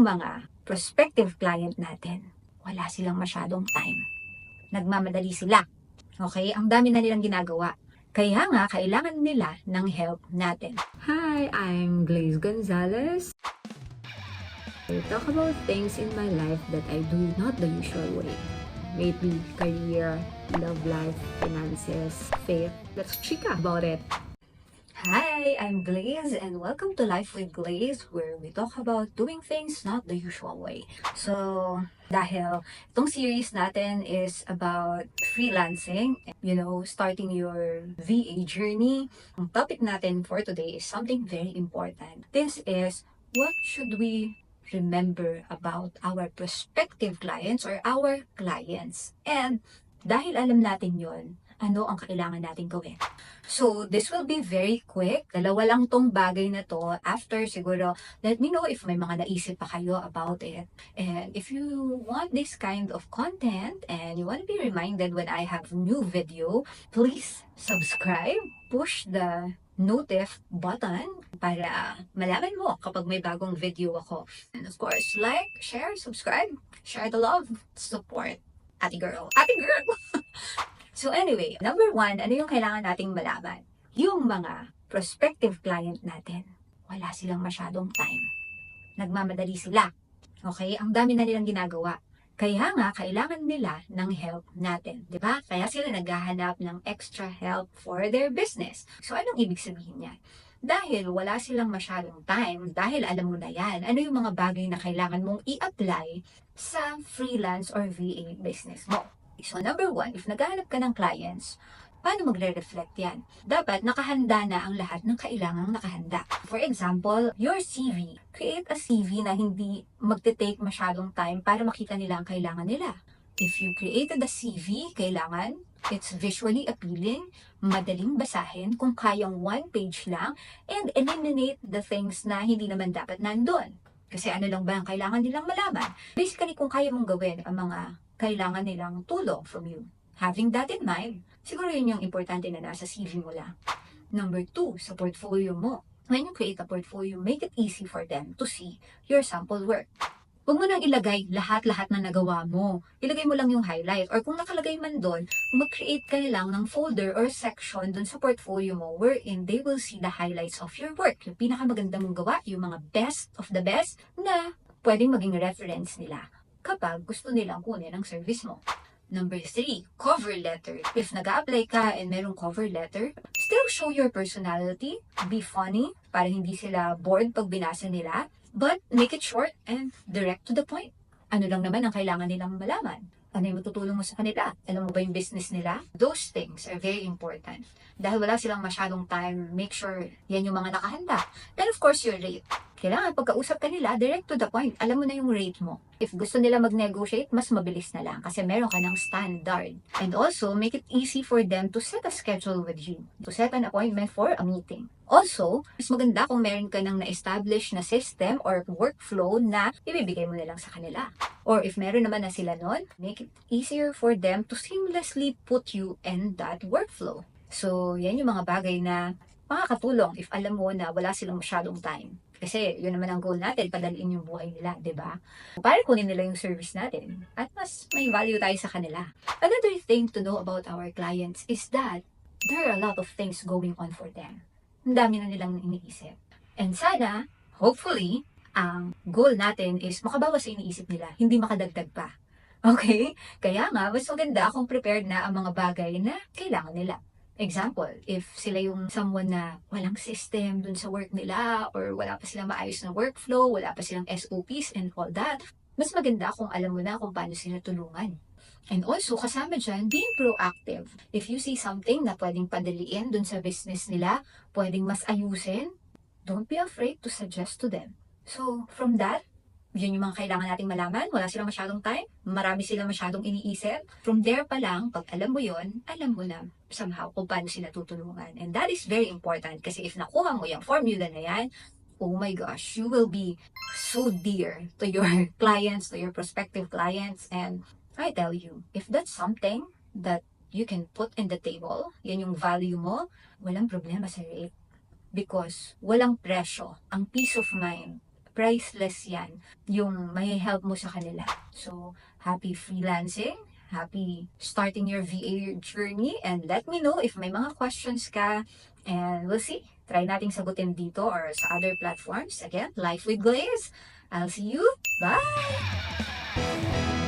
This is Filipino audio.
mga prospective client natin, wala silang masyadong time. Nagmamadali sila. Okay? Ang dami na nilang ginagawa. Kaya nga, kailangan nila ng help natin. Hi, I'm Glaze Gonzalez. I talk about things in my life that I do not the usual way. Maybe career, love life, finances, faith. Let's chika about it. Hi, I'm Glaze and welcome to Life with Glaze, where we talk about doing things not the usual way. So, dahil itong series natin is about freelancing, starting your VA journey, ang topic natin for today is something very important. This is, what should we remember about our prospective clients or our clients? And dahil alam natin yon, ano ang kailangan natin gawin? So, this will be very quick. Dalawa lang tong bagay na to. After, siguro, let me know if may mga naisip pa kayo about it. And if you want this kind of content and you want to be reminded when I have new video, please subscribe, push the notif button para malaman mo kapag may bagong video ako. And of course, like, share, subscribe, share the love, support. Ate girl. Ate girl! So anyway, number one, ano yung kailangan nating malaman? Yung mga prospective client natin, wala silang masyadong time. Nagmamadali sila. Okay? Ang dami na nilang ginagawa. Kaya nga, kailangan nila ng help natin. Diba? Kaya sila naghahanap ng extra help for their business. So anong ibig sabihin niyan? Dahil wala silang masyadong time, dahil alam mo na yan, ano yung mga bagay na kailangan mong i-apply sa freelance or VA business mo. So number one, if naghahanap ka ng clients, paano magre-reflect yan? Dapat nakahanda na ang lahat ng kailangang nakahanda. For example, your CV. Create a CV na hindi magte-take masyadong time para makita nila ang kailangan nila. If you created a CV, kailangan it's visually appealing, madaling basahin, kung kayang one page lang, and eliminate the things na hindi naman dapat nandun. Kasi ano lang ba ang kailangan nilang malaman? Basically, kung kaya mong gawin ang mga kailangan nilang tulong from you. Having that in mind, siguro yun yung importante na nasa CV mo lang. Number two, sa portfolio mo. When you create a portfolio, make it easy for them to see your sample work. Huwag mo nang ilagay lahat-lahat na nagawa mo. Ilagay mo lang yung highlight. Or kung nakalagay man doon, mag-create ka lang ng folder or section doon sa portfolio mo wherein they will see the highlights of your work. Yung pinakamaganda mong gawa, yung mga best of the best na pwedeng maging reference nila kapag gusto nilang kunin ang service mo. Number 3, cover letter. If nag-a-apply ka and merong cover letter, still show your personality, be funny, para hindi sila bored pag binasa nila, but make it short and direct to the point. Ano lang naman ang kailangan nilang malaman? Ano yung matutulong mo sa kanila? Alam mo ba yung business nila? Those things are very important. Dahil wala silang masyadong time, make sure yan yung mga nakahanda. Then of course, your rate. Kailangan pagkausap ka nila, direct to the point. Alam mo na yung rate mo. If gusto nila mag-negotiate, mas mabilis na lang kasi meron ka ng standard. And also, make it easy for them to set a schedule with you. To set an appointment for a meeting. Also, mas maganda kung meron ka ng na-establish na system or workflow na ibibigay mo na lang sa kanila. Or if meron naman na sila nun, make it easier for them to seamlessly put you in that workflow. So, yan yung mga bagay na makakatulong if alam mo na wala silang masyadong time. Kasi yun naman ang goal natin, padaliin yung buhay nila, di ba? Para kunin nila yung service natin at mas may value tayo sa kanila. Another thing to know about our clients is that there are a lot of things going on for them. Ang dami na nilang iniisip. And sana, hopefully, ang goal natin is makabawas sa iniisip nila, hindi makadagdag pa. Okay? Kaya nga, mas maganda kung prepared na ang mga bagay na kailangan nila. Example, if sila yung someone na walang system dun sa work nila or wala pa silang maayos na workflow, wala pa silang SOPs and all that, mas maganda kung alam mo na kung paano sila tulungan. And also, kasama dyan, being proactive. If you see something na pwedeng padaliin dun sa business nila, pwedeng mas ayusin, don't be afraid to suggest to them. So, from that, yun yung mga kailangan nating malaman. Wala silang masyadong time. Marami silang masyadong iniisip. From there pa lang, pag alam mo yun, alam mo na somehow kung paano sila tutulungan. And that is very important kasi if nakuha mo yung formula na yan, oh my gosh, you will be so dear to your clients, to your prospective clients. And I tell you, if that's something that you can put in the table, yan yung value mo, walang problema sa rate. Because walang presyo. Ang peace of mind priceless yan. Yung may help mo sa kanila. So, happy freelancing, happy starting your VA journey, and let me know if may mga questions ka, and we'll see. Try nating sagutin dito or sa other platforms. Again, Life with Glaze. I'll see you. Bye!